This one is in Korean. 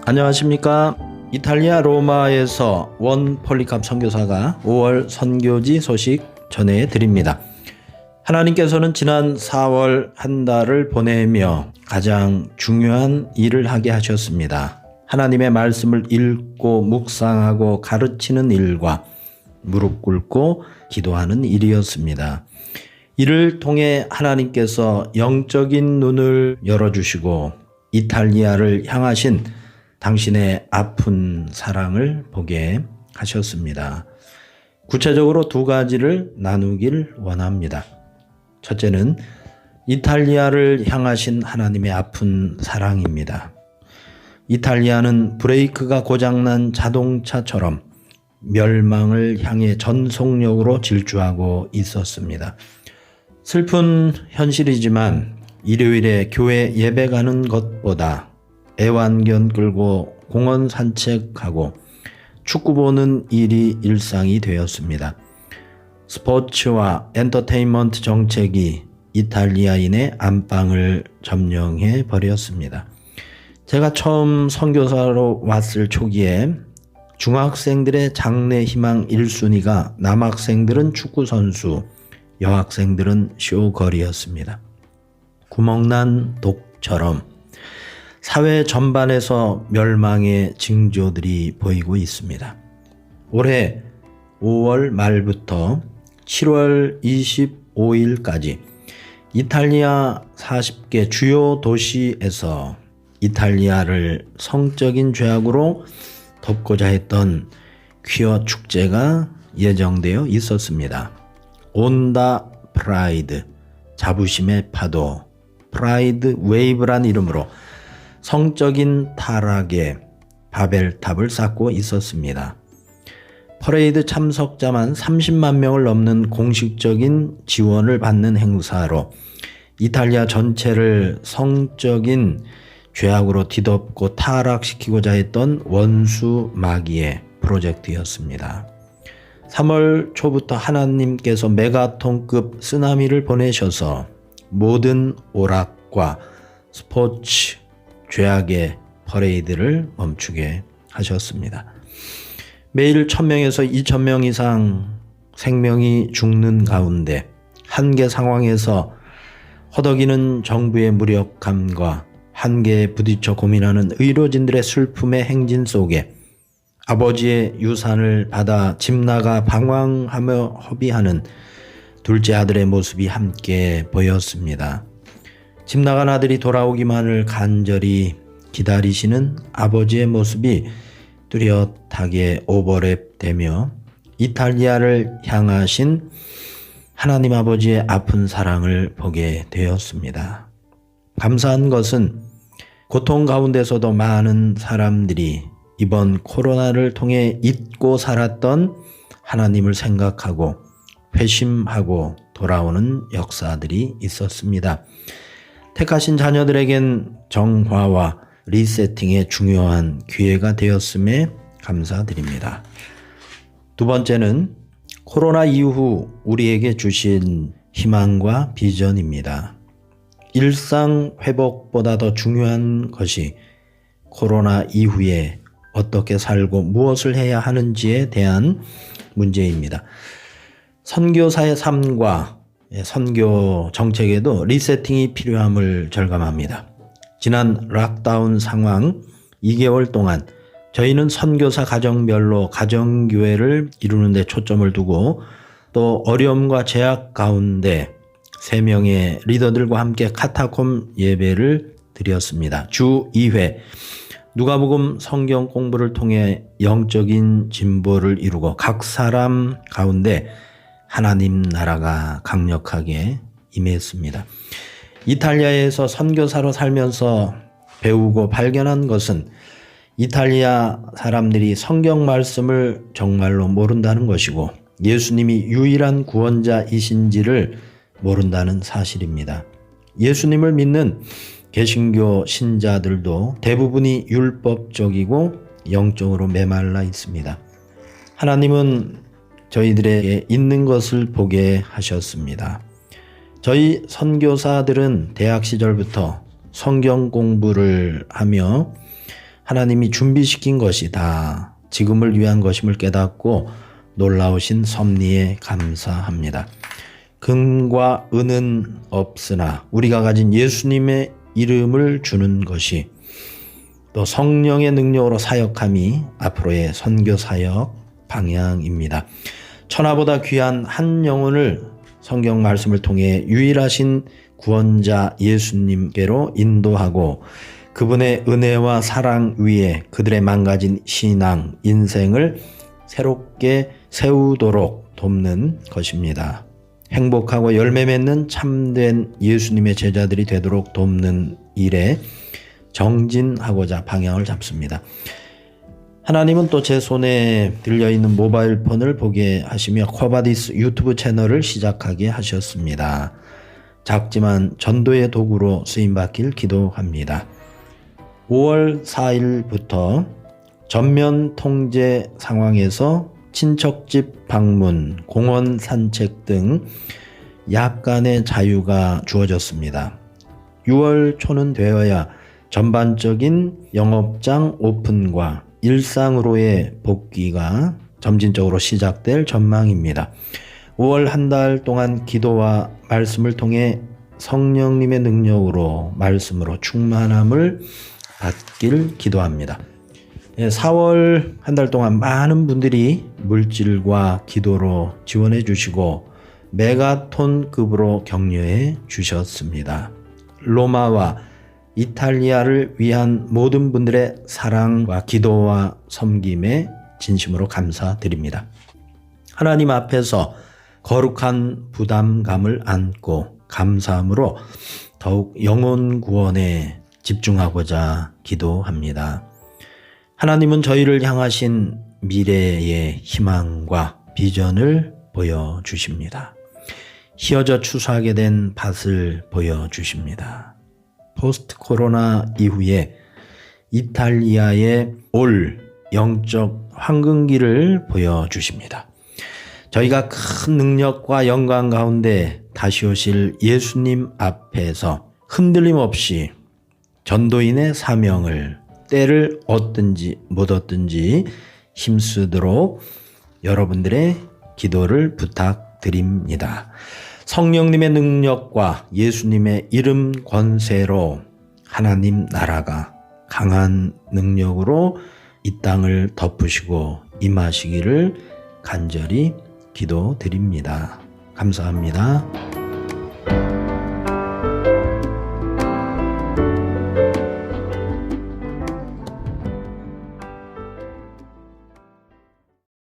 안녕하십니까. 이탈리아 로마에서 원 폴리캅 선교사가 5월 선교지 소식 전해드립니다. 하나님께서는 지난 4월 한 달을 보내며 가장 중요한 일을 하게 하셨습니다. 하나님의 말씀을 읽고 묵상하고 가르치는 일과 무릎 꿇고 기도하는 일이었습니다. 이를 통해 하나님께서 영적인 눈을 열어주시고 이탈리아를 향하신 당신의 아픈 사랑을 보게 하셨습니다. 구체적으로 두 가지를 나누길 원합니다. 첫째는 이탈리아를 향하신 하나님의 아픈 사랑입니다. 이탈리아는 브레이크가 고장난 자동차처럼 멸망을 향해 전속력으로 질주하고 있었습니다. 슬픈 현실이지만 일요일에 교회 예배 가는 것보다 애완견 끌고 공원 산책하고 축구 보는 일이 일상이 되었습니다. 스포츠와 엔터테인먼트 정책이 이탈리아인의 안방을 점령해 버렸습니다. 제가 처음 선교사로 왔을 초기에 중학생들의 장래 희망 1순위가 남학생들은 축구선수, 여학생들은 쇼걸이었습니다. 구멍난 독처럼 사회 전반에서 멸망의 징조들이 보이고 있습니다. 올해 5월 말부터 7월 25일까지 이탈리아 40개 주요 도시에서 이탈리아를 성적인 죄악으로 덮고자 했던 퀴어 축제가 예정되어 있었습니다. 온다 프라이드, 자부심의 파도, 프라이드 웨이브란 이름으로 성적인 타락에 바벨탑을 쌓고 있었습니다. 퍼레이드 참석자만 30만 명을 넘는 공식적인 지원을 받는 행사로 이탈리아 전체를 성적인 죄악으로 뒤덮고 타락시키고자 했던 원수 마귀의 프로젝트였습니다. 3월 초부터 하나님께서 메가톤급 쓰나미를 보내셔서 모든 오락과 스포츠, 죄악의 퍼레이드를 멈추게 하셨습니다. 매일 1000명에서 2000명 이상 생명이 죽는 가운데 한계 상황에서 허덕이는 정부의 무력감과 한계에 부딪혀 고민하는 의료진들의 슬픔의 행진 속에 아버지의 유산을 받아 집 나가 방황하며 허비하는 둘째 아들의 모습이 함께 보였습니다. 집 나간 아들이 돌아오기만을 간절히 기다리시는 아버지의 모습이 뚜렷하게 오버랩되며 이탈리아를 향하신 하나님 아버지의 아픈 사랑을 보게 되었습니다. 감사한 것은 고통 가운데서도 많은 사람들이 이번 코로나를 통해 잊고 살았던 하나님을 생각하고 회심하고 돌아오는 역사들이 있었습니다. 택하신 자녀들에겐 정화와 리세팅의 중요한 기회가 되었음에 감사드립니다. 두 번째는 코로나 이후 우리에게 주신 희망과 비전입니다. 일상 회복보다 더 중요한 것이 코로나 이후에 어떻게 살고 무엇을 해야 하는지에 대한 문제입니다. 선교사의 삶과 선교 정책에도 리세팅이 필요함을 절감합니다. 지난 락다운 상황 2개월 동안 저희는 선교사 가정별로 가정교회를 이루는 데 초점을 두고 또 어려움과 제약 가운데 3명의 리더들과 함께 카타콤 예배를 드렸습니다. 주 2회 누가복음 성경 공부를 통해 영적인 진보를 이루고 각 사람 가운데 하나님 나라가 강력하게 임했습니다. 이탈리아에서 선교사로 살면서 배우고 발견한 것은 이탈리아 사람들이 성경 말씀을 정말로 모른다는 것이고 예수님이 유일한 구원자이신지를 모른다는 사실입니다. 예수님을 믿는 개신교 신자들도 대부분이 율법적이고 영적으로 메말라 있습니다. 하나님은 저희들에게 있는 것을 보게 하셨습니다. 저희 선교사들은 대학 시절부터 성경 공부를 하며 하나님이 준비시킨 것이 다 지금을 위한 것임을 깨닫고 놀라우신 섭리에 감사합니다. 금과 은은 없으나 우리가 가진 예수님의 이름을 주는 것이 또 성령의 능력으로 사역함이 앞으로의 선교 사역 방향입니다. 천하보다 귀한 한 영혼을 성경 말씀을 통해 유일하신 구원자 예수님께로 인도하고 그분의 은혜와 사랑 위에 그들의 망가진 신앙, 인생을 새롭게 세우도록 돕는 것입니다. 행복하고 열매 맺는 참된 예수님의 제자들이 되도록 돕는 일에 정진하고자 방향을 잡습니다. 하나님은 또 제 손에 들려있는 모바일 폰을 보게 하시며 쿼바디스 유튜브 채널을 시작하게 하셨습니다. 작지만 전도의 도구로 쓰임받길 기도합니다. 5월 4일부터 전면 통제 상황에서 친척집 방문, 공원 산책 등 약간의 자유가 주어졌습니다. 6월 초는 되어야 전반적인 영업장 오픈과 일상으로의 복귀가 점진적으로 시작될 전망입니다. 5월 한 달 동안 기도와 말씀을 통해 성령님의 능력으로 말씀으로 충만함을 받길 기도합니다. 4월 한 달 동안 많은 분들이 물질과 기도로 지원해 주시고 메가톤급으로 격려해 주셨습니다. 로마와 이탈리아를 위한 모든 분들의 사랑과 기도와 섬김에 진심으로 감사드립니다. 하나님 앞에서 거룩한 부담감을 안고 감사함으로 더욱 영혼 구원에 집중하고자 기도합니다. 하나님은 저희를 향하신 미래의 희망과 비전을 보여주십니다. 휘어져 추수하게 된 밭을 보여주십니다. 포스트 코로나 이후에 이탈리아의 올 영적 황금기를 보여주십니다. 저희가 큰 능력과 영광 가운데 다시 오실 예수님 앞에서 흔들림 없이 전도인의 사명을 때를 얻든지 못 얻든지 힘쓰도록 여러분들의 기도를 부탁드립니다. 성령님의 능력과 예수님의 이름 권세로 하나님 나라가 강한 능력으로 이 땅을 덮으시고 임하시기를 간절히 기도드립니다. 감사합니다.